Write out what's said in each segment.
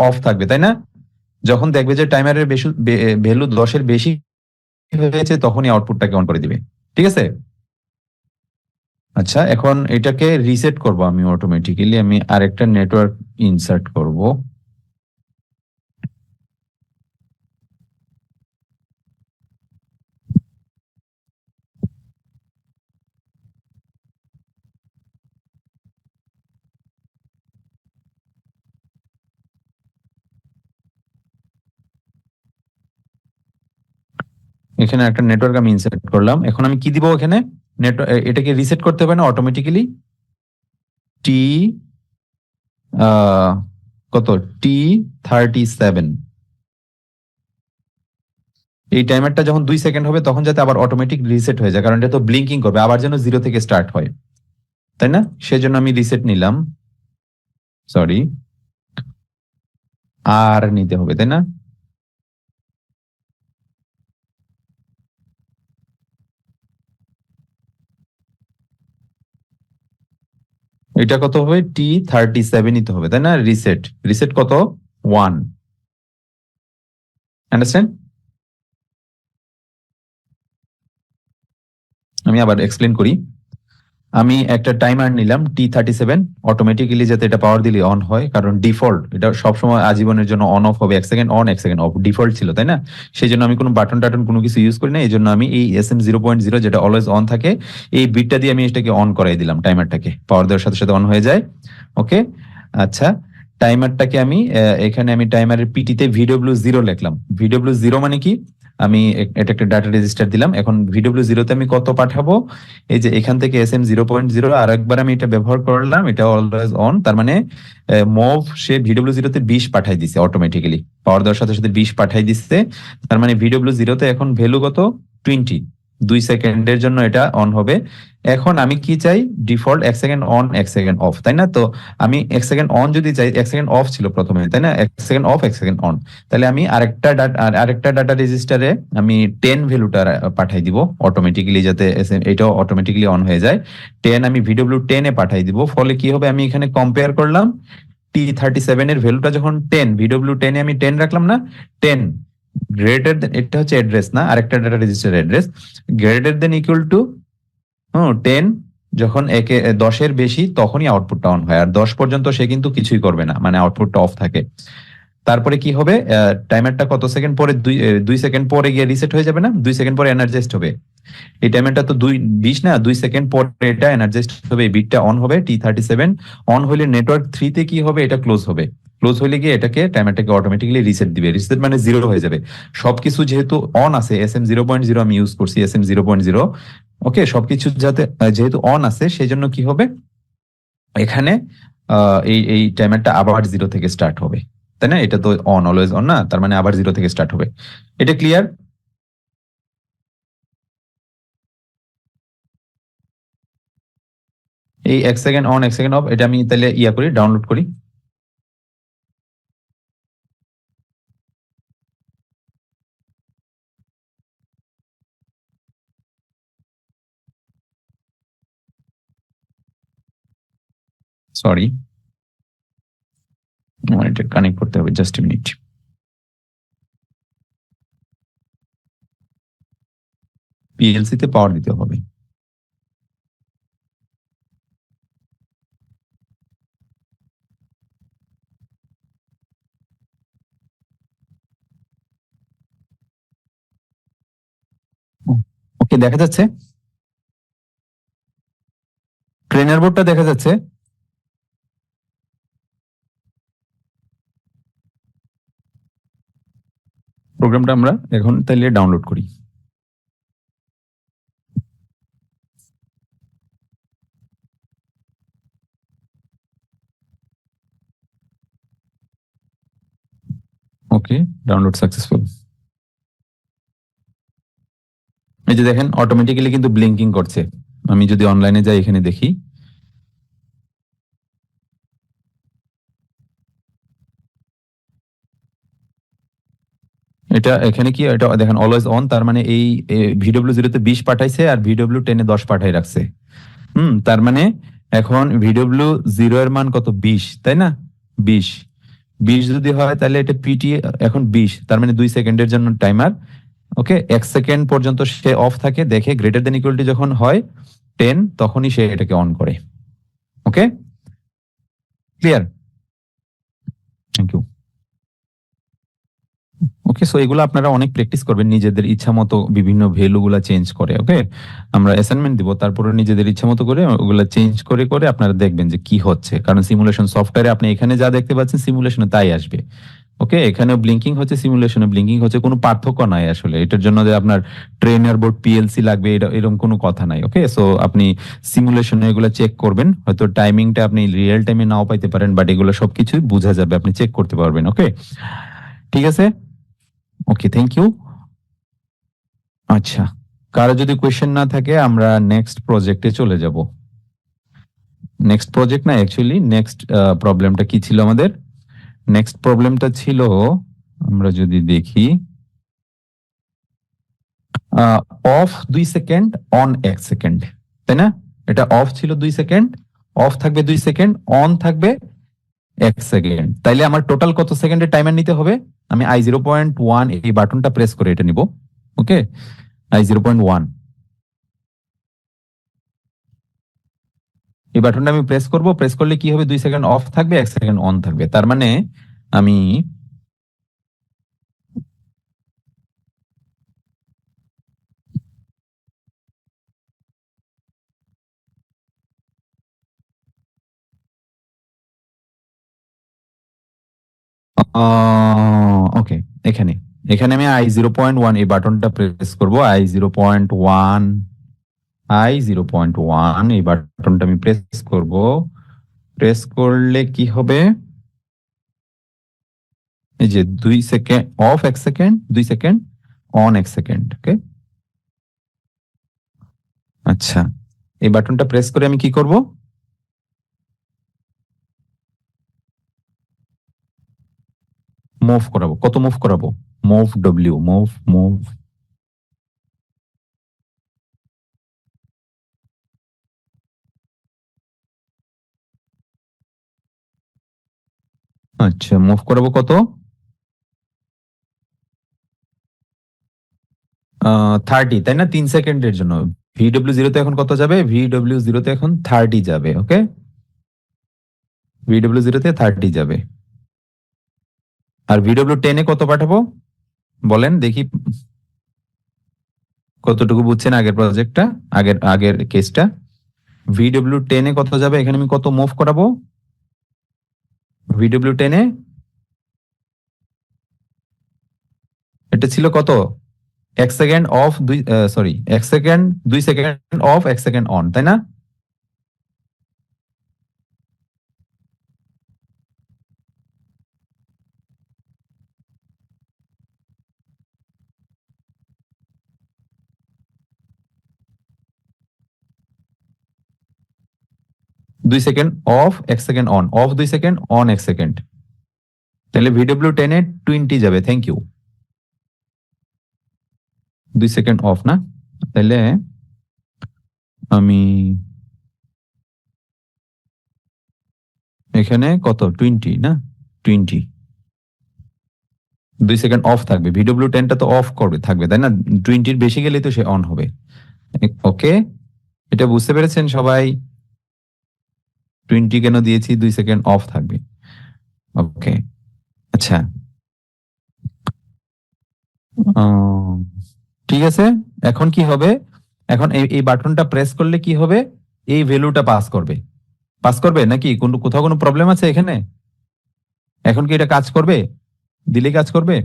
Of থাকবে, তাই না? যখন দেখবে যে টাইমারের বেশি ভ্যালু 10-এর বেশি হয়েছে তখনই আউটপুটটাকে অন করে দিবে। ঠিক আছে? আচ্ছা, এখন এটাকে রিসেট করব আমি অটোমেটিক্যালি। আমি আরেকটা নেটওয়ার্ক ইনসার্ট করব। এখানে একটা নেটওয়ার্ক আমি ইনসার্ট করলাম। এখন আমি কি দিব এখানে? এটাকে রিসেট করতে হবে না অটোমেটিক্যালি? টি কত, T37। এই টাইমারটা যখন 2 সেকেন্ড হবে তখন যাতে আবার অটোমেটিক রিসেট হয়ে যায়, কারণ এটা তো ব্লিঙ্কিং করবে, আবার যেন 0 থেকে স্টার্ট হয়, তাই না? সেজন্য আমি রিসেট নিলাম। সরি, আর নিতে হবে, তাই না? এটা কত হবে? T37 নিতে হবে, তাই না? রিসেট, রিসেট কত? 1। আন্ডারস্ট্যান্ড? আমি আবার এক্সপ্লেন করি। আমি একটা টাইমার নিলাম T37, অটোমেটিক্যালি যাতে এটা পাওয়ার দিলে অন হয়, কারণ ডিফল্ট এটা সবসময় আজীবনের জন্য অন অফ হবে, 1 second on 1 second off, default ছিল, তাই না? সেই জন্য আমি কোনো বাটন টাটন কোনো কিছু ইউজ করি না। এই জন্য আমি এই SM0.0 যেটা অলওয়েজ অন থাকে, এই বিটটা দিয়ে আমি এটাকে অন করাই দিলাম, টাইমারটাকে পাওয়ার দেওয়ার সাথে সাথে অন হয়ে যায়। ওকে, আচ্ছা, টাইমারটাকে আমি এখানে আমি টাইমারের পিটিতে VW0 লিখলাম। VW0 মানে কি? আমি এটা একটা ডাটা রেজিস্টার দিলাম। এখন VW0 তে আমি কত পাঠাবো? এই যে এখান থেকে SM0.0 আর একবার আমি এটা ব্যবহার করলাম, এটা অলওয়েজ অন, তার মানে মুভ সে VW0 তে 20 পাঠাই দিছে অটোমেটিক্যালি, পাওয়ার দেওয়ার সাথে সাথে 20 পাঠাই দিচ্ছে। তার মানে VW0 তে এখন ভ্যালু কত? 20। 2 সেকেন্ডের জন্য এটা অন হবে। এখন আমি কি চাই? Default 1 second on 1 second of, তাই না? তো আমি 1 সেকেন্ড অন যদি চাই, 1 সেকেন্ড অফ ছিল প্রথমে, তাই না? 1 সেকেন্ড অফ 1 সেকেন্ড অন, তাহলে আমি আরেকটা ডাটা রেজিস্টারে আমি 10 ভ্যালুটা পাঠাই দিব অটোমেটিক্যালি, যাতে এটাও অটোমেটিক্যালি অন হয়ে যায়। 10 আমি VW10 এ পাঠাই দিব। ফলে কি হবে? আমি এখানে কম্পেয়ার করলাম T37 এর ভ্যালুটা যখন 10, VW10 এ আমি 10 রাখলাম না, 10 গ্রেটার দেন, এটা হচ্ছে অ্যাড্রেস না, আরেকটা data register address, greater than equal to 10, যখন 10-এর বেশি তখনই আউটপুটটা অন হয়, আর 10 পর্যন্ত সে কিন্তু কিছুই করবে না, মানে আউটপুটটা অফ থাকে। তারপরে কি হবে? টাইমারটা কত সেকেন্ড পরে? 2 সেকেন্ড পরে গিয়ে রিসেট হয়ে যাবে না? 2 সেকেন্ড পরে এনার্জাইজড হবে। এই টাইমারটা তো 20 না, 2 সেকেন্ড পরে এটা এনার্জাইজড হবে, এই বিটটা অন হবে। T37 অন হলে নেটওয়ার্ক 3 তে কি হবে? এটা ক্লোজ হবে। ক্লোজ হলে গিয়ে এটাকে টাইমারটাকে অটোমেটিক্যালি রিসেট দিবে। রিসেট মানে 0 হয়ে যাবে। সবকিছু যেহেতু অন আছে, SM0.0 আমি ইউজ করছি, SM0.0। ওকে, সবকিছু যাতে যেহেতু অন আছে, সেই জন্য কি হবে? এখানে এই এই টাইমারটা আবার 0 থেকে স্টার্ট হবে, তাই না? এটা তো অন, অলওয়েজ অন না, তার মানে আবার 0 থেকে স্টার্ট হবে। এটা ক্লিয়ার? এই 1 সেকেন্ড অন 1 সেকেন্ড অফ, এটা আমি তাহলে ইয়া করি, ডাউনলোড করি। সরি, আমার এটা কানেক্ট করতে হবে, জাস্ট এ মিনিট। PLC তে পাওয়ার দিতে হবে। ওকে, দেখা যাচ্ছে? ট্রেনার বোর্ডটা দেখা যাচ্ছে? প্রোগ্রামটা আমরা এখন তাহলে ডাউনলোড করি। ওকে, ডাউনলোড সাকসেসফুল। এই যে দেখেন, অটোমেটিক্যালি কিন্তু ব্লিঙ্কিং করছে। আমি যদি অনলাইনে যাই, এখানে দেখি, এটা এখানে কি, এটা দেখেন অলওয়েজ অন, তার মানে এই VW0 তে 20 পাঠাইছে আর VW10 এ 10 পাঠাই রাখছে। তার মানে এখন VW0 এর মান কত? 20, তাই না? 20 20 যদি হয় তাহলে এটা পিটি এখন 20, তার মানে 2 সেকেন্ডের জন্য টাইমার। ওকে, 1 সেকেন্ড পর্যন্ত সে অফ থাকে, দেখে গ্রেটার দেন ইকুয়াল টু যখন হয় 10 তখনই সে এটাকে অন করে। Okay, clear? Thank you. Okay, so এগুলো আপনারা অনেক প্র্যাকটিস করবেন নিজেদের ইচ্ছা মতো বিভিন্ন ভ্যালু গুলা চেঞ্জ করে। ওকে, আমরা অ্যাসাইনমেন্ট দিব, তারপরে নিজেদের ইচ্ছা মতো করে ওগুলা চেঞ্জ করে করে আপনারা দেখবেন যে কি হচ্ছে, কারণ সিমুলেশন সফটওয়্যারে আপনি এখানে যা দেখতে পাচ্ছেন সিমুলেশনে তাই আসবে। ওকে, এখানে ব্লিঙ্কিং হচ্ছে, সিমুলেশনে ব্লিঙ্কিং হচ্ছে, কোনো পার্থক্য নাই আসলে। এটার জন্য যে আপনার ট্রেনার বোর্ড পিএলসি লাগবে এরকম কোনো কথা নাই। ওকে, সো আপনি সিমুলেশনে এগুলো চেক করবেন, হয়তো টাইমিংটা আপনি রিয়েল টাইমে নাও পাইতে পারেন, বাট এগুলো সবকিছুই বোঝা যাবে, আপনি চেক করতে পারবেন। ওকে, ঠিক আছে। ওকে, থ্যাংক ইউ। আচ্ছা, কারো যদি কোয়েশ্চেন না থাকে আমরা নেক্সট প্রজেক্টে চলে যাব। নেক্সট প্রজেক্ট না, অ্যাকচুয়ালি নেক্সট প্রবলেমটা কি ছিল আমাদের? নেক্সট প্রবলেমটা ছিল, আমরা যদি দেখি, অফ 2 সেকেন্ড, অন 1 সেকেন্ড, তাই না? এটা অফ ছিল 2 সেকেন্ড, অফ থাকবে 2 সেকেন্ড, অন থাকবে 1 সেকেন্ড। তাইলে আমার টোটাল কত সেকেন্ডের টাইমার নিতে হবে? আমি I0.1 এই বাটনটা প্রেস করে এটা নিব। ওকে, I0.1 এই বাটনটা আমি প্রেস করব। প্রেস করলে কি হবে? 2 সেকেন্ড অফ থাকবে, 1 সেকেন্ড অন থাকবে। তার মানে আমি ওকে, এখানে এখানে আমি I0.1 এই বাটনটা প্রেস করব। I0.1 এই বাটনটা আমি প্রেস করব। প্রেস করলে কি হবে? এই যে 2 second off, 1 second, 2 second on, 1 second. Okay, আচ্ছা, এই বাটনটা প্রেস করে আমি কি করব? মুভ করাবো। কত মুভ করাবো? Move W, move move. আচ্ছা, মুভ করাবো কত? 30, তাই না? 3 সেকেন্ডের জন্য। VW0 তে এখন কত যাবে? VW0 তে এখন 30 যাবে। ওকে, VW0 তে 30 যাবে। আর VW10 এ কত পাঠাবো বলেন দেখি, কতটুকু বুঝছেন আগের প্রজেক্টটা, আগের আগের কেসটা? VW10 এ কত যাবে? এখানে আমি কত মুভ করাবো VW10 এ? এটা ছিল কত? 1 second of, 2 sorry 1 second, 2 second off, 1 second on, তাই না? দুই second off, 1 second on, of 2 second, on 1 second. তাহলে VW10 এ 20 যাবে। Thank you. 2 সেকেন্ড অফ না? তাহলে আমি এখানে কত? 20 না? 20, 2 সেকেন্ড অফ থাকবে। VW10টা তো অফ করবে থাকবে, তাই না? 20-র বেশি গেলেই তো সে অন হবে। ওকে, এটা বুঝতে পেরেছেন সবাই? 20 কেন দিয়েছি? 2 সেকেন্ড অফ থাকবে। ওকে, আচ্ছা, ঠিক আছে। এখন কি হবে? এখন এই বাটনটা প্রেস করলে কি হবে? এই ভ্যালুটা পাস করবে। পাস করবে নাকি কোথাও কোনো প্রবলেম আছে এখানে? এখন কি এটা কাজ করবে? দিলে কাজ করবে?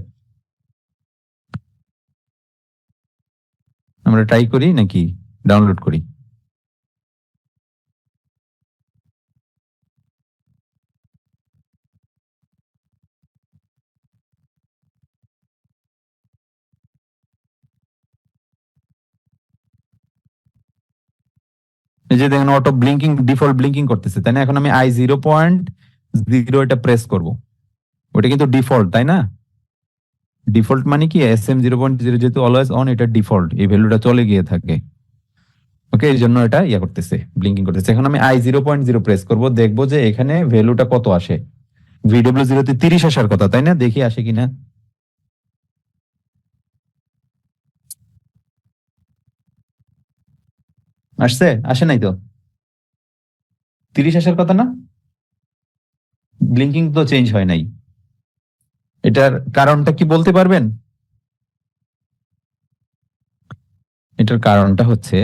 আমরা ট্রাই করি নাকি ডাউনলোড করি? এই যে দেখেন অটো ব্লিঙ্কিং, ডিফল্ট ব্লিঙ্কিং করতেছে, তাই না? এখন আমি I0.0 এটা প্রেস করব। ওটা কিন্তু ডিফল্ট, তাই না? ডিফল্ট মানে কি? SM0.0 যেহেতু অলওয়েজ অন, এটা ডিফল্ট, এই ভ্যালুটা চলে গিয়ে থাকে। ওকে, এই জন্য এটা করতেছে, ব্লিঙ্কিং করতেছে। এখন আমি I0.0 প্রেস করব, দেখবো যে এখানে ভ্যালুটা কত আসে। VW0 তে 30 আসার কথা, তাই না? দেখি আসে কিনা। আসছে? আসে নাই তো? 30 আসার কথা না? ব্লিঙ্কিং তো চেঞ্জ হয় নাই। এটার কারণটা কি বলতে পারবেন? এটার কারণটা হচ্ছে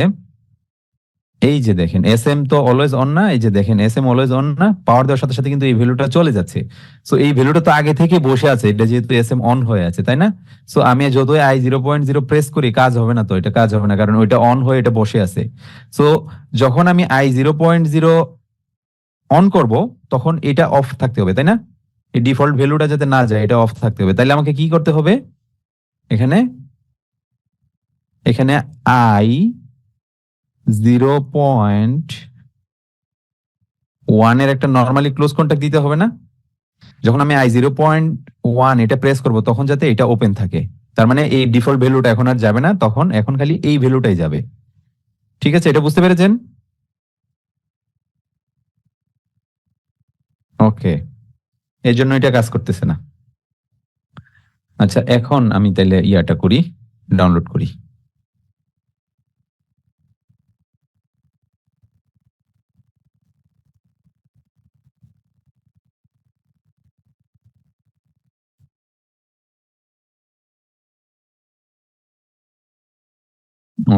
এই যে দেখেন এস এম তো অলওয়েজ অন না, এই যে দেখেন এস এম অলওয়েজ অন না, পাওয়ার দেওয়ার সাথে সাথে কিন্তু এই ভ্যালুটা চলে যাচ্ছে। সো এই ভ্যালুটা তো আগে থেকে বসে আছে, এটা যেহেতু এস এম অন হয়ে আছে, তাই না? সো আমি যতই I0.0 প্রেস করি কাজ হবে না, তো এটা কাজ হবে না কারণ ওইটা অন হয়ে এটা বসে আছে। সো যখন আমি I0.0 অন করব তখন এটা অফ থাকতে হবে, তাই না? এই ডিফল্ট ভ্যালুটা যাতে না যায় এটা অফ থাকতে হবে, তাইলে আমাকে কি করতে হবে? এখানে এখানে I0.1 এর একটা নর্মালি ক্লোজ কন্টাক্ট দিতে হবে না? যখন আমি I0.1 এটা প্রেস করব তখন যাতে এটা ওপেন থাকে, তার মানে এই ডিফল্ট ভ্যালুটা এখন আর যাবে না, তখন এখন খালি এই ভ্যালুটাই যাবে। ঠিক আছে, এটা বুঝতে পেরেছেন? ওকে, এই জন্য এটা কাজ করতেছে না। আচ্ছা, এখন আমি তাহলে ইয়াটা করি, ডাউনলোড করি।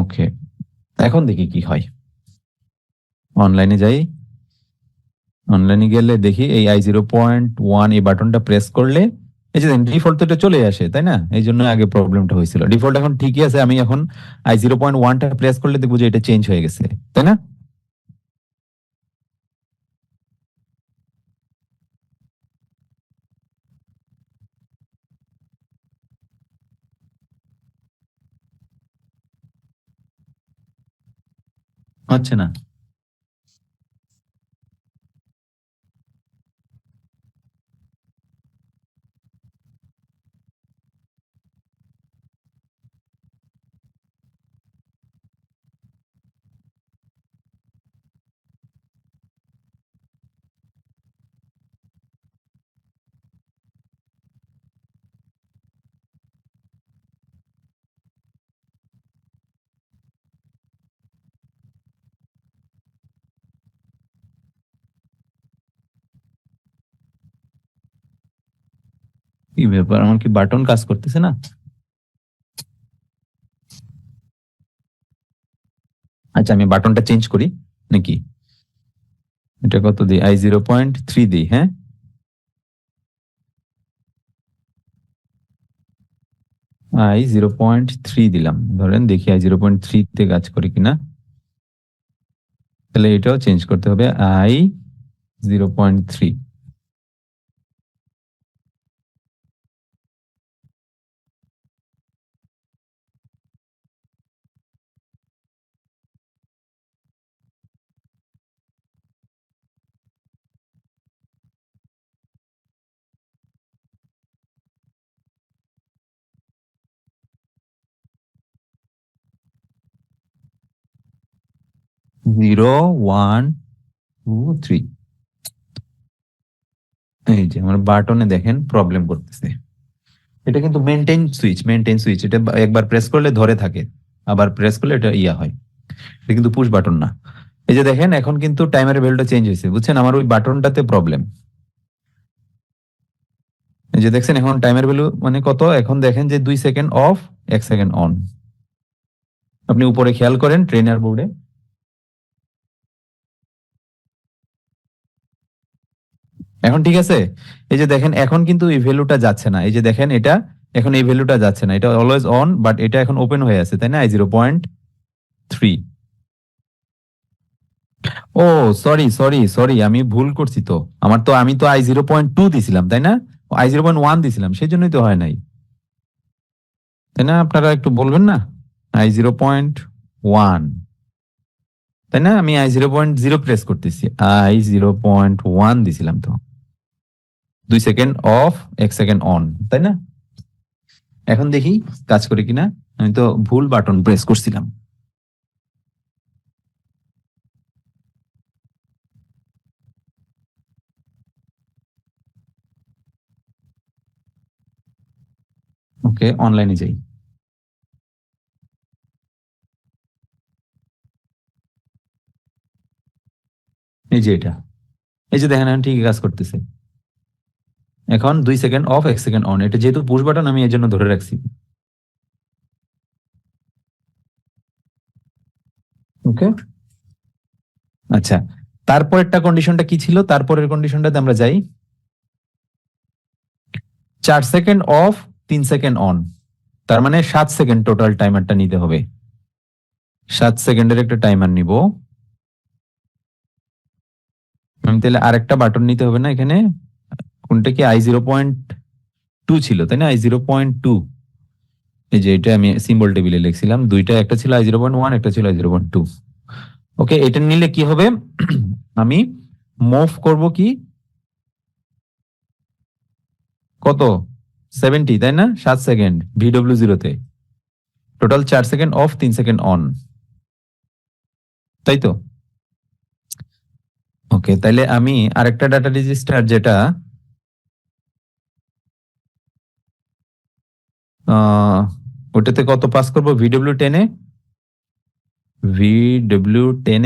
ওকে, এখন দেখি কি হয়। অনলাইনে যাই, অনলাইনে গেলে দেখি এই I0.1 এই বাটনটা প্রেস করলে এই যে ডিফল্ট তো এটা চলে আসে, তাই না? এই জন্য আগে প্রবলেমটা হয়েছিল। ডিফল্ট এখন ঠিকই আছে, আমি এখন I0.1টা প্রেস করলে দেখবো যে এটা চেঞ্জ হয়ে গেছে, তাই না? হচ্ছে না। কি ব্যাপার, আমার কি বাটন কাজ করতেছে না? আচ্ছা, আমি বাটনটা চেঞ্জ করি নাকি? এটা কত দিই? I0.3 দিই, হ্যাঁ? I0.3 দিলাম, ধরেন দেখি I0.3 তে কাজ করে কিনা। তাহলে এটাও চেঞ্জ করতে হবে, I0.3। 0, 1, 2, 3। এই যে আমার বাটনে দেখেন প্রবলেম করতেছে। এটা কিন্তু মেনটেন সুইচ, এটা একবার প্রেস করলে ধরে থাকে, আবার প্রেস করলে এটা ইয়া হয়। এটা কিন্তু পুশ বাটন না। এই যে দেখেন এখন কিন্তু টাইমারের ভ্যালুটা চেঞ্জ হয়েছে, বুঝছেন? আমার ওই বাটনটাতে প্রবলেম। এই যে দেখছেন এখন টাইমার ভ্যালু মানে কত, এখন দেখেন যে 2 সেকেন্ড অফ, 1 সেকেন্ড অন। আপনি উপরে খেয়াল করেন ট্রেনার বোর্ডে। এখন ঠিক আছে? এই যে দেখেন এখন কিন্তু এই ভ্যালুটা যাচ্ছে না, এই যে দেখেন এটা এখন এই ভ্যালুটা যাচ্ছে না, এটা অলওয়েজ অন বাট এটা এখন ওপেন হয়ে আছে, তাই না? I0.3। ও, সরি, আমি ভুল করছি তো। আমি তো I0.2 দিছিলাম, তাই না? I0.1 দিছিলাম, সেই জন্যই তো হয় নাই, তাই না? আপনারা একটু বলবেন না? I0.1, তাই না? আমি I0.0 প্রেস করতেছি, I0.1 দিছিলাম তো। 2 সেকেন্ড অফ, 1 সেকেন্ড অন, তাই না? এখন দেখি কাজ করে কিনা। আমি তো ভুল বাটন প্রেস করছিলাম। ওকে, অনলাইনে যাই। এই যে এটা, এই যে দেখেন এখন ঠিকই কাজ করতেছে। এখন 2 সেকেন্ড অফ, 1 সেকেন্ড অন। এটা যেহেতু পুশ বাটন, আমি এর জন্য ধরে রাখছি। ওকে, আচ্ছা, তারপরেরটা কন্ডিশনটা কি ছিল? তারপরের কন্ডিশনটাতে আমরা যাই। 4 সেকেন্ড অফ, 3 সেকেন্ড অন, তার মানে 7 সেকেন্ড টোটাল টাইমারটা নিতে হবে। 7 সেকেন্ডের একটা টাইমার নিব। আমি তাহলে আরেকটা বাটন নিতে হবে না এখানে? কোনটা কি I0.2 ছিল, তাই না? I0.2, এই যে এটা আমি সিম্বল টেবিলে লিখছিলাম দুইটা, একটা ছিল I0.1, একটা ছিল I0.2। ওকে, এটা নিলে কি হবে? আমি মুভ করব কি, কত, 70, তাই না? 7 সেকেন্ড VW0 তে, total 4 second off, 3 second on, তাই তো? ওকে, তাইলে আমি আরেকটা ডাটা রেজিস্টার, যেটা ওটাতে কত পাস করব? VW10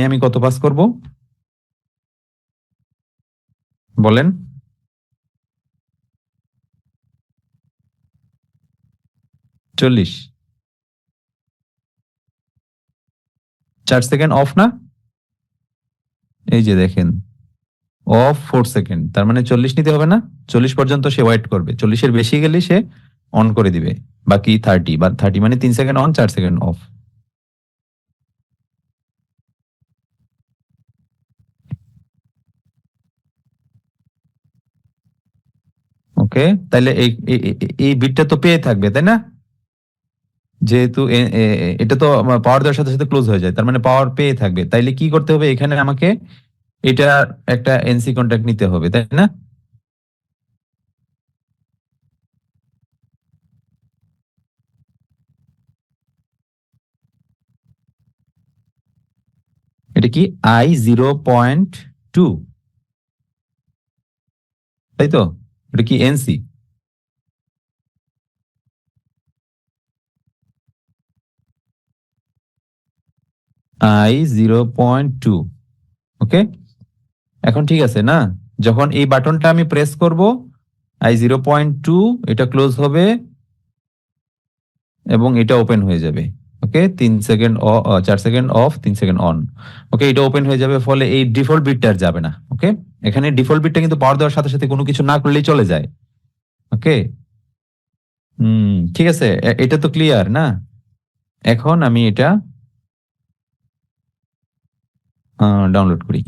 এ আমি কত পাস করব, বলেন? 40। 4 সেকেন্ড অফ না? এই যে দেখেন, অফ 4 সেকেন্ড, তার মানে 40 নিতে হবে না? 40 পর্যন্ত সে ওয়েট করবে, 40-এর বেশি গেলে সে অন করে দিবে। বাকি 30, বা 30 মানে 3 সেকেন্ড অন, 4 সেকেন্ড অফ। ওকে, তাহলে এই বিটটা তো পেয়ে থাকবে, তাই না? যেহেতু এটা তো পাওয়ার দেওয়ার সাথে সাথে ক্লোজ হয়ে যায়, তার মানে পাওয়ার পেয়ে থাকবে। তাইলে কি করতে হবে এখানে? আমাকে এটা একটা এনসি কন্ট্যাক্ট নিতে হবে, তাই না? এটা কি I0.2, তাই তো? এটা কি এনসি? I0.2। ওকে, এখন ঠিক আছে না? যখন এই বাটনটা আমি প্রেস করব, I0.2 এটা ক্লোজ হবে এবং এটা ওপেন হয়ে যাবে। Okay, 3 second, 4 second off, 3 second on. Okay, এটা ওপেন হয়ে যাবে, ফলে এই ডিফল্ট বিটটা আর যাবে না। ওকে, এখানে ডিফল্ট বিটটা কিন্তু পাওয়ার দেওয়ার সাথে সাথে কোনো কিছু না করলেই চলে যায়। ওকে, ঠিক আছে, এটা তো ক্লিয়ার না? এখন আমি এটা ডাউনলোড করি।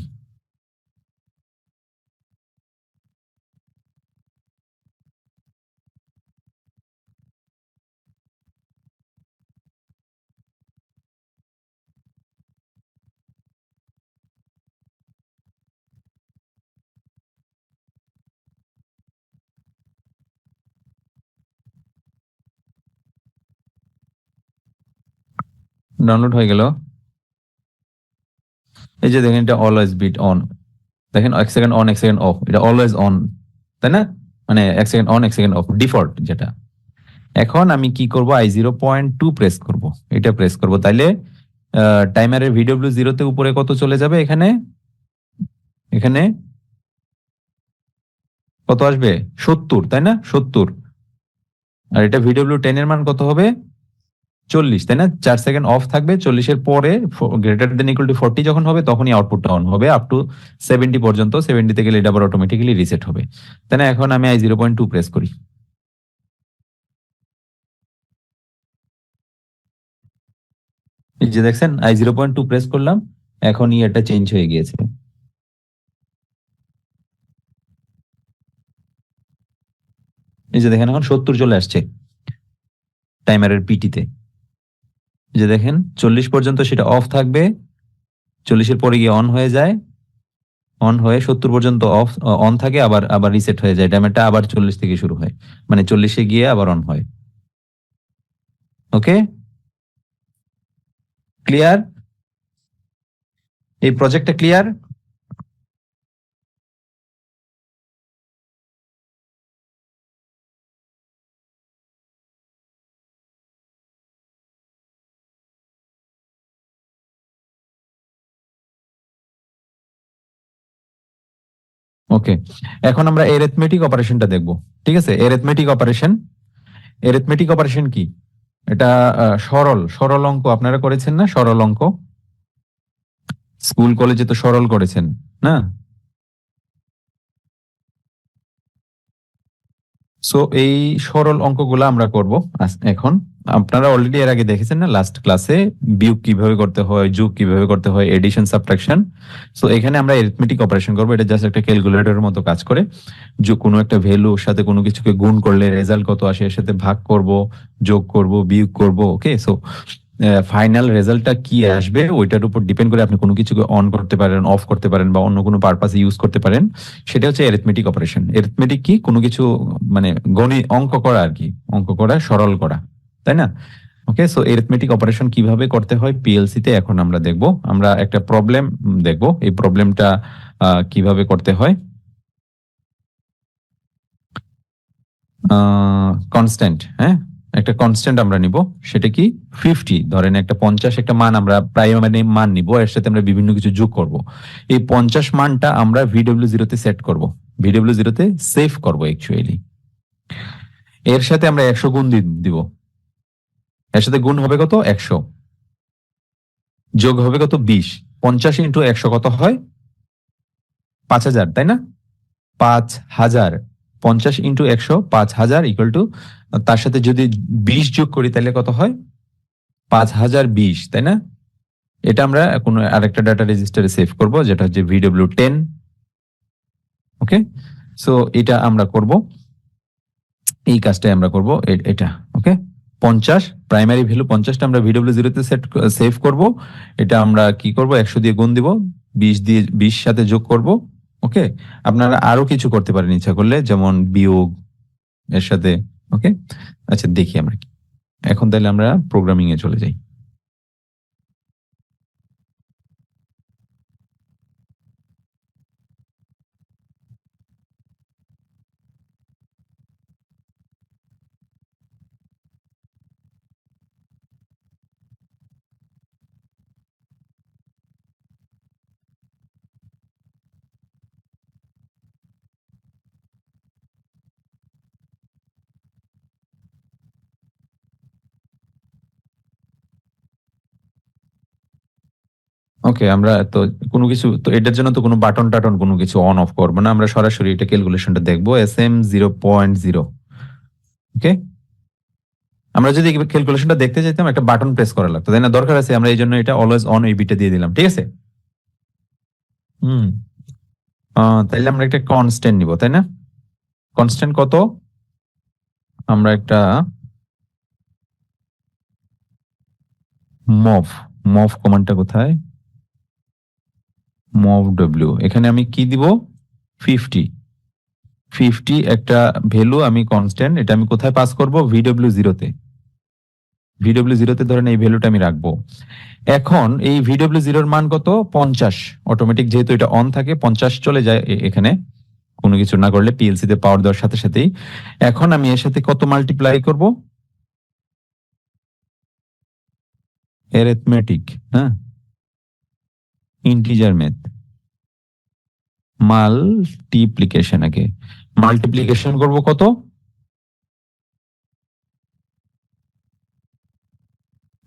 ডাউনলোড হয়ে গেল। এই যে দেখেন, এটা অলওয়েজ বিট অন। দেখেন, 1 সেকেন্ড অন, 1 সেকেন্ড অফ, এটা অলওয়েজ অন, তাই না? মানে 1 second on, 1 second off, default যেটা। এখন আমি কি করব? I0.2 প্রেস করব, এটা প্রেস করব, তাইলে টাইমারের VW0 তে উপরে কত চলে যাবে? এখানে, এখানে কত আসবে? 70, তাই না? 70। আর এটা VW10 এর মান কত হবে? 40, তাই না? 4 সেকেন্ড অফ থাকবে, 40-এর পরে গ্রেটার দেন ইকুয়াল টু 40 যখন হবে, তখনই আউটপুটটা অন হবে, আপ টু 70 পর্যন্ত। 70-তে গেলে এটা আবার অটোমেটিক্যালি রিসেট হবে, তাই না? এখন আমি I0.2 প্রেস করি। এই যে দেখছেন, I0.2 প্রেস করলাম, এখন এটা চেঞ্জ হয়ে গিয়েছে। এই যে দেখেন, এখন 70 চলে আসছে টাইমারের পিটিতে। যে দেখেন, 40 পর্যন্ত সেটা অফ থাকবে, 40-এর পরে গিয়ে অন হয়ে যায়, অন হয়ে 70 পর্যন্ত অফ, অন থাকে, আবার আবার রিসেট হয়ে যায় টাইমারটা, আবার 40 থেকে শুরু হয়, মানে 40-এ গিয়ে আবার অন হয়। ওকে, ক্লিয়ার? এই প্রজেক্টটা ক্লিয়ার? ওকে, এখন আমরা এরিথমেটিক অপারেশনটা দেখব। ঠিক আছে, এরিথমেটিক অপারেশন কি? এটা সরল সরল অঙ্ক আপনারা করেছেন না? সরল অঙ্ক স্কুল কলেজে তো সরল করেছেন না? সো এই সরল অঙ্কগুলো আমরা করব এখন। আপনারা অলরেডি এর আগে দেখেছেন না লাস্ট ক্লাসে, বিয়োগ কিভাবে করতে হয়, যোগ কিভাবে করতে হয়, এডিশন সাবট্রাকশন। সো এখানে আমরা এরিথমেটিক অপারেশন করব, এটা জাস্ট একটা ক্যালকুলেটরের মতো কাজ করে। যে কোনো একটা ভ্যালুর সাথে কোনো কিছুকে গুণ করলে রেজাল্ট কত আসে, এর সাথে ভাগ করব, যোগ করব, বিয়োগ করব। ওকে, সো ফাইনাল রেজাল্টটা কি আসবে ওইটার উপর ডিপেন্ড করে আপনি কোনো কিছুকে অন করতে পারেন, অফ করতে পারেন, বা অন্য কোনো পারপাসে ইউজ করতে পারেন। সেটা হচ্ছে এরিথমেটিক অপারেশন। এরিথমেটিক কি? কোনো কিছু মানে গণিত অঙ্ক করা আর কি, অঙ্ক করা, সরল করা, তাই না? ওকে, সো এরিথমেটিক অপারেশন কিভাবে করতে হয় পিএলসি তে এখন আমরা দেখব। আমরা একটা প্রবলেম দেখব, এই প্রবলেমটা কিভাবে করতে হয়। কনস্ট্যান্ট, হ্যাঁ, একটা কনস্ট্যান্ট আমরা নিব। সেটা কি? 50। ধরেন একটা 50 একটা মান আমরা প্রাইমারি মান নিব, এর সাথে আমরা বিভিন্ন কিছু যোগ করব। এই 50 মানটা আমরা VW0 তে সেট করব, VW0 তে সেভ করব অ্যাকচুয়ালি। এর সাথে আমরা 100 গুণ দিব। এর সাথে গুণ হবে কত? 100। যোগ হবে কত? 20। 50 ইন্টু 100 কত হয়? 5000, তাই না? 5000। 50 ইন্টু 100, 5000 ইকুয়াল টু, তার সাথে যদি 20 যোগ করি তাহলে কত হয়? 5020, তাই না? এটা আমরা কোনো আরেকটা ডাটা রেজিস্টারে সেভ করব, যেটা হচ্ছে VW10। ওকে, সো এটা আমরা করব, এই কাজটাই আমরা করব, এটা। ওকে, 50 প্রাইমারি ভ্যালু 50টা আমরা VW0 তে সেভ করব। এটা আমরা কি করব? 100 দিয়ে গুণ দিব, 20 সাথে যোগ করব। ওকে, আপনারা আরো কিছু করতে পারেন ইচ্ছা করলে, যেমন বিয়োগ এর সাথে। ওকে, আচ্ছা দেখি আমরা কি। এখন তাহলে আমরা প্রোগ্রামিং এ চলে যাই। ওকে, আমরা তো কোনো কিছু তো এটার জন্য তো কোনো বাটন টাটন কোনো কিছু অন অফ করবো না, আমরা সরাসরি এটা ক্যালকুলেশনটা দেখবো। SM 0.0। ওকে, আমরা যদি ক্যালকুলেশনটা দেখতে চাইতাম একটা বাটন প্রেস করা লাগতো, তাই না? দরকার আছে, আমরা এই জন্য এটা অলওয়েজ অন এই বিটে দিয়ে দিলাম। ঠিক আছে। হুম, তাইলে আমরা একটা কনস্ট্যান্ট নিব, তাই না? কনস্ট্যান্ট কত? আমরা একটা মভ মভ কমান্ডটা কোথায়? মভ ডব্লিউ, এখানে আমি কি দিব? 50। 50 একটা ভ্যালু আমি কনস্ট্যান্ট, এটা আমি কোথায় পাস করব? VW0 তে। VW0 তে ধরেন এই ভ্যালুটা আমি রাখবো। এখন এই VW0 এর মান কত? 50। অটোমেটিক যেহেতু এটা অন থাকে, 50 চলে যায় এখানে, কোনো কিছু না করলে পিএলসি তে পাওয়ার দেওয়ার সাথে সাথেই। এখন আমি এর সাথে কত মাল্টিপ্লাই করব? অ্যারিথমেটিক, হ্যাঁ, ইন্টিজার ম্যাথ, মাল্টিপ্লিকেশন। আগে মাল্টিপ্লিকেশন করব কত?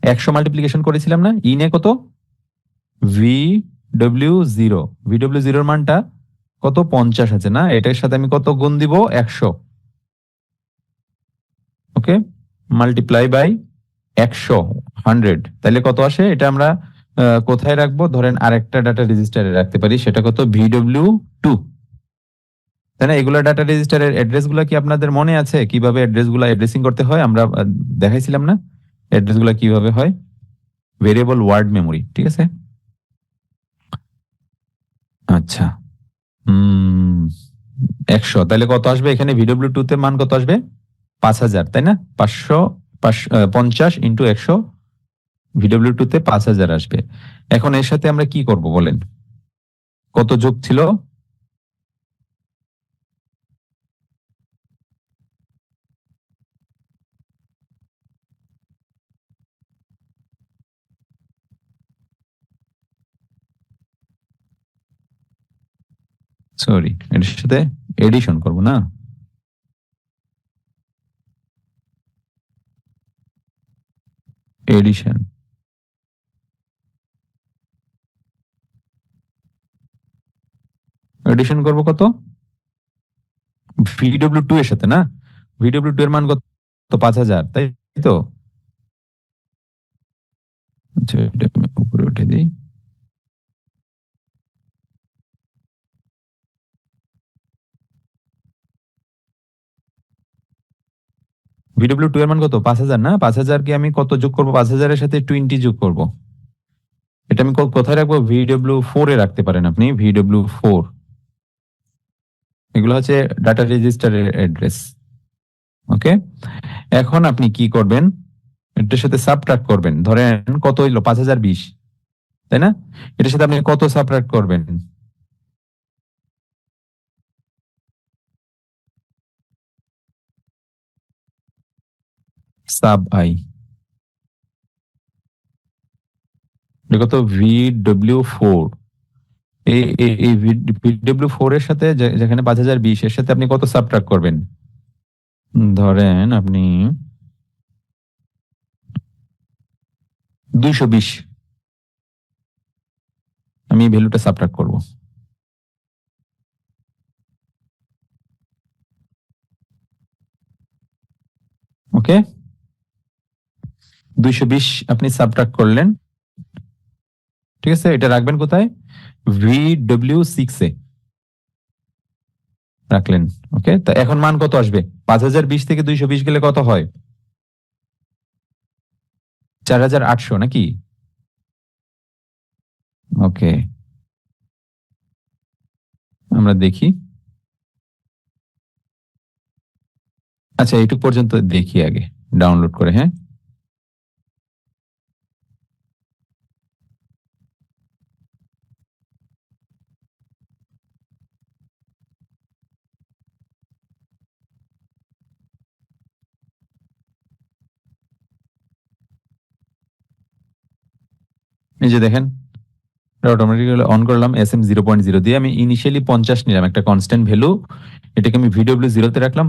100 মাল্টিপ্লিকেশন করেছিলাম না? ইনে কত? VW0, VW0 এর মানটা কত? 50 আছে না? এটার সাথে আমি কত গুণ দিব? 100। ওকে, মাল্টিপ্লাই বাই 100, 100, তাহলে কত আসে? এটা আমরা কোথায় রাখবো? ধরেন আরেকটা ডাটা রেজিস্টারে রাখতে পারি, সেটা কত? VW2, তাই না? এগুলা ডাটা রেজিস্টারের অ্যাড্রেস গুলা কি আপনাদের মনে আছে? কিভাবে অ্যাড্রেস গুলা অ্যাড্রেসিং করতে হয় আমরা দেখাইছিলাম না? অ্যাড্রেস গুলা কিভাবে হয়? ভেরিয়েবল ওয়ার্ড মেমোরি, ঠিক আছে। আচ্ছা, হম, 100, তাহলে কত আসবে এখানে? VW2 তে মান কত আসবে? 5000, তাই না? 500, 50 ইন্টু 100, VW2 তে 5000 আসবে। এখন এর সাথে আমরা কি করব বলেন? কত যোগ ছিল? সরি, এটার সাথে এডিশন করব না, এডিশন। এডিশন করব কত? VW2 এর সাথে না, VW2 এর মান কত? 5,000, তাই তো? আচ্ছা, এটা আমি উপরে উঠে দিই। VW2 এর মান কত? 5,000 না? 5,000 কে আমি কত যোগ করবো? 5,000 এর সাথে 20 যোগ করব। এটা আমি কোথায় রাখবো? VW4 এ রাখতে পারেন আপনি, VW4। এগুলো হচ্ছে ডাটা রেজিস্টারের অ্যাড্রেস। ওকে, এখন আপনি কি করবেন? এটার সাথে সাবট্রাক্ট করবেন। ধরেন কত হইলো? 5,020, তাই না? এটার সাথে আপনি কত সাবট্রাক্ট করবেন? সাব আই, এটা কত? VW4। এই VW4 এর সাথে যেখানে 5,020 এর সাথে আপনি কত সাবট্রাক্ট করবেন? ধরেন আপনি 220, আমি এই ভ্যালুটা সাবট্রাক্ট করব। ওকে, 220 আপনি সাবট্রাক্ট করলেন, ঠিক আছে? এটা রাখবেন কোথায়? VW6 এ রাখলেন। ওকে, তা এখন মান কত আসবে? 5,020 থেকে 220 গেলে কত হয়? 4,800 নাকি? ওকে, আমরা দেখি। আচ্ছা, এইটুক পর্যন্ত দেখি আগে ডাউনলোড করে। হ্যাঁ, এই যে দেখেন, অটোমেটিক্যালি অন করলাম। SM 0.0 দিয়ে আমি ইনিশিয়ালি 50 নিলাম, একটা কনস্ট্যান্ট ভ্যালু। এটাকে আমি VW0 তে রাখলাম।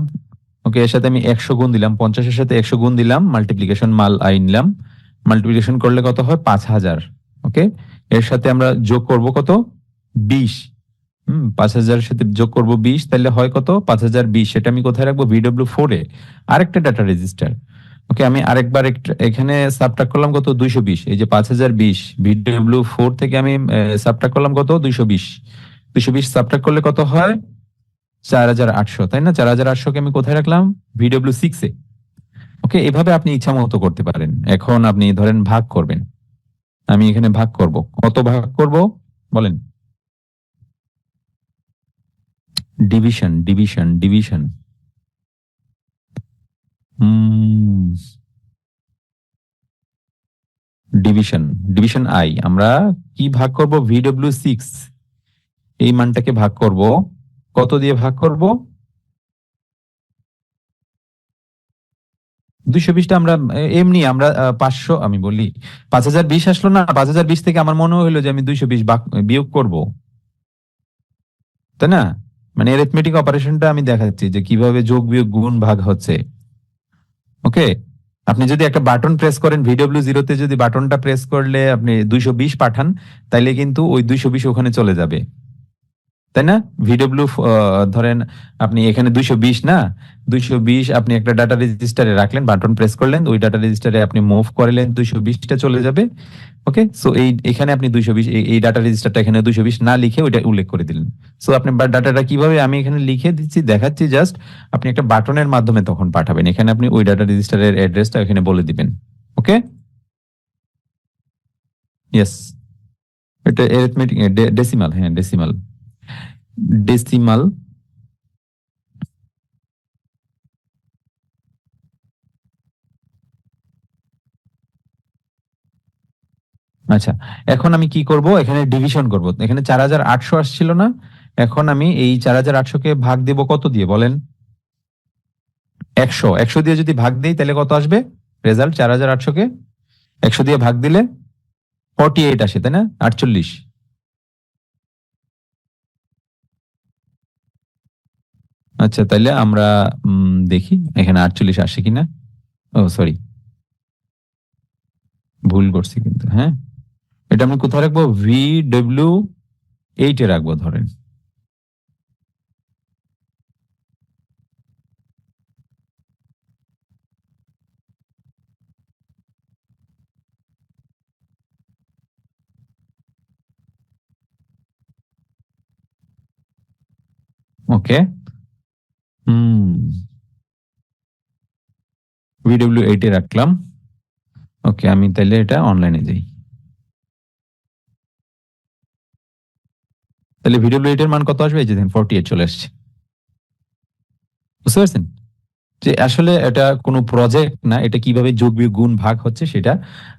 ওকে, এর সাথে আমি 100 গুণ দিলাম, 50 এর সাথে 100 গুণ দিলাম, মাল্টিপ্লিকেশন মাল আই নিলাম। মাল্টিপ্লিকেশন করলে কত হয়? 5,000। ওকে, এর সাথে আমরা যোগ করব কত? 20। 5,000 এর সাথে যোগ করব 20, তাহলে হয় কত? 5,020। সেটা আমি কোথায় রাখবো? VW4 এ, আরেকটা ডাটা রেজিস্টার। ওকে, আমি আরেকবার এখানে সাবট্রাক্ট করলাম কত? 220। এই যে 5,020 VW4 থেকে আমি সাবট্রাক্ট করলাম কত? 220। 220 সাবট্রাক্ট করলে কত হয়? 4,800, তাই না? 4,800 কে আমি কোথায় রাখলাম? VW6 এ। ওকে, এভাবে আপনি ইচ্ছা মতো করতে পারেন। এখন আপনি ধরেন ভাগ করবেন, আমি এখানে ভাগ করব। কত ভাগ করব বলেন? Division, division, division. Division, division I. আমরা কি ভাগ করব? VW6 এই মানটাকে ভাগ করব। কত দিয়ে ভাগ করব? 220টা আমরা এমনি আমরা 500, আমি বলি 5,020 আসলো না? 5,020 থেকে আমার মনে হইলো যে আমি 220 বিয়োগ করব, তাই না? মানে অ্যারিথমেটিক অপারেশনটা আমি দেখাচ্ছি যে কিভাবে যোগ বিয়োগ গুণ ভাগ হচ্ছে। ওকে, আপনি যদি একটা বাটন প্রেস করেন, VW0 তে যদি বাটনটা প্রেস করলে আপনি 220 পাঠান, তাইলে কিন্তু ওই 220 ওখানে চলে যাবে, তাই না? ভিডব্লিউ ধরেন আপনি এখানে 220 না, 220 আপনি একটা ডাটা রেজিস্টারে রাখলেন, বাটন প্রেস করলেন, ওই ডাটা রেজিস্টারে আপনি মুভ করলেন, 220টা চলে যাবে। ওকে, সো এখানে আপনি 220, এই ডাটা রেজিস্টারটা এখানে 220 না লিখে ওইটা উল্লেখ করে দিলেন। সো আপনি ডাটাটা কিভাবে আমি এখানে লিখে দিচ্ছি দেখাচ্ছি, জাস্ট আপনি একটা বাটনের মাধ্যমে তখন পাঠাবেন। এখানে আপনি ওই ডাটা রেজিস্টারের অ্যাড্রেসটা এখানে বলে দিবেন। ওকে, ইয়েস, এটা অ্যারিথমেটিক ডেসিমাল, হ্যাঁ ডেসিমাল, ডেসিমাল। আচ্ছা, এখন আমি কি করব? এখানে ডিভিশন করব। এখানে 4,800 আসছিল না? এখন আমি এই 4,800 কে ভাগ দেব কত দিয়ে বলেন? 100। 100 দিয়ে যদি ভাগ দেই তাহলে কত আসবে রেজাল্ট? 4,800 কে 100 দিয়ে ভাগ দিলে 48 আসে, তাই না? 48। আচ্ছা, তাইলে আমরা দেখি এখানে 48 আসে কিনা। ও সরি, ভুল করছি কিন্তু। হ্যাঁ, এটা আমি কোথায় রাখবো? VW8 এ রাখবো ধরেন। ওকে, VW8 এ রাখলাম। ওকে, আমি তাইলে এটা অনলাইনে যাই। তাহলে VW8 এর মান কত আসবে? এই যে দেখেন 48 চলে আসছে। বুঝতে পারছেন যে আসলে এটা কোনো প্রজেক্ট না, এটা কিভাবে যোগ বিয়োগ গুণ ভাগ হচ্ছে সেটা।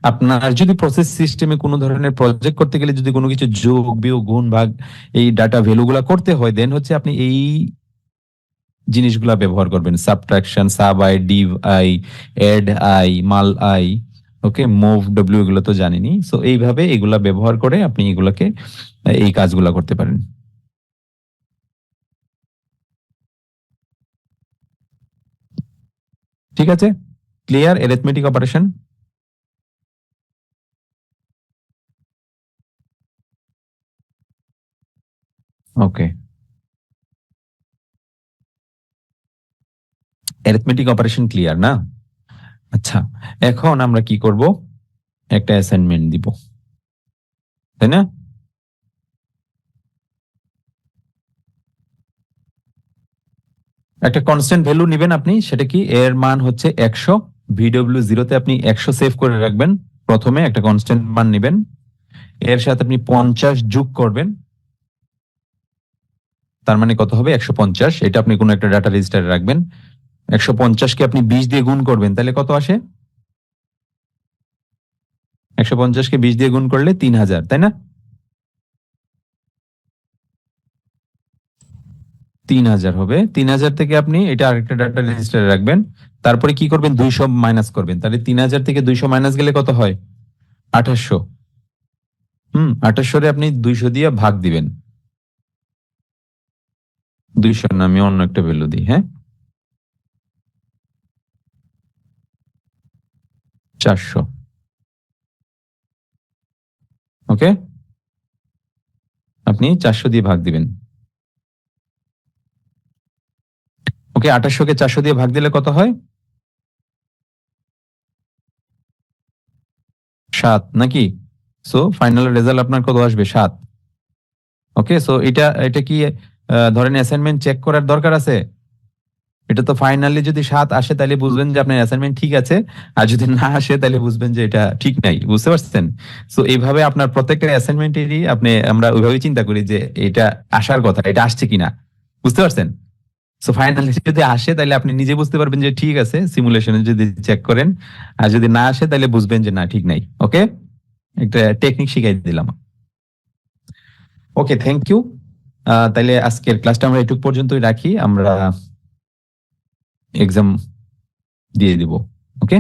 আপনার যদি প্রসেস সিস্টেমে কোনো ধরনের প্রজেক্ট করতে গেলে যদি কোনো কিছু যোগ বিয়োগ গুণ ভাগ এই ডাটা ভ্যালুগুলা করতে হয়, দেন হচ্ছে আপনি এই জিনিসগুলা ব্যবহার করবেন। Subtraction, sub I, div I, add I, mul I, okay, move W, এগুলো তো জানেনই। সো এইভাবে এগুলা ব্যবহার করে আপনি এগুলাকে এই কাজগুলা করতে পারেন। ঠিক আছে, ক্লিয়ার অ্যারিথমেটিক অপারেশন? ওকে, অ্যারিথমেটিক অপারেশন ক্লিয়ার না? আচ্ছা, এখন আমরা কি করব? একটা অ্যাসাইনমেন্ট দিব, তাই না? একটা কনস্ট্যান্ট ভ্যালু নেবেন আপনি, সেটা কি? এর মান হচ্ছে 100। VW0 তে আপনি 100 সেভ করে রাখবেন। প্রথমে একটা কনস্ট্যান্ট মান নেবেন, এর সাথে আপনি 50 যোগ করবেন, তার মানে কত হবে? 150। এটা আপনি কোনো একটা ডাটা রেজিস্টারে রাখবেন। 150 কে আপনি 20 দিয়ে গুণ করবেন, তাহলে কত আসে? 150 কে 20 দিয়ে গুণ করলে 3000, তাই না? 3000 হবে। 3000 থেকে আপনি এটা আরেকটা ডাটা রেজিস্টারে রাখবেন। তারপরে কি করবেন? 200 মাইনাস করবেন। তাহলে 3000 থেকে 200 মাইনাস গেলে কত হয়? 2800। 2800 রে আপনি 200 দিয়ে ভাগ দিবেন। 200 না, আমি অন্য একটা ভ্যালু দিই। হ্যাঁ, 400। ওকে, আপনি 400 দিয়ে ভাগ দিবেন। ওকে, 2800 কে 400 দিয়ে ভাগ দিলে কত হয়? 7 নাকি? সো ফাইনাল রেজাল্ট আপনার কত আসবে? 7। ওকে, সো এটা এটা কি ধরেন অ্যাসাইনমেন্ট চেক করার দরকার আছে? এটা তো ফাইনালি যদি 7 আসে তাহলে বুঝবেন যে আপনার অ্যাসাইনমেন্ট ঠিক আছে, আর যদি না আসে তাহলে বুঝবেন যে এটা ঠিক নাই। বুঝতে পারছেন? সো এইভাবে আপনার প্রত্যেকটা অ্যাসাইনমেন্টেরই আমরা ওইভাবে চিন্তা করি যে এটা আসার কথা, এটা আসছে কিনা। বুঝতে পারছেন? সো ফাইনালি যদি আসে তাহলে আপনি নিজে বুঝতে পারবেন যে ঠিক আছে, সিমুলেশনে যদি চেক করেন। আর যদি না আসে তাহলে বুঝবেন যে না, ঠিক নাই। ওকে, একটা টেকনিক শিখাই দিলাম। ওকে, থ্যাংক ইউ। তাইলে আজকের ক্লাসটা আমরা এটুক পর্যন্তই রাখি, আমরা এক্সাম দিয়ে দিব। ওকে।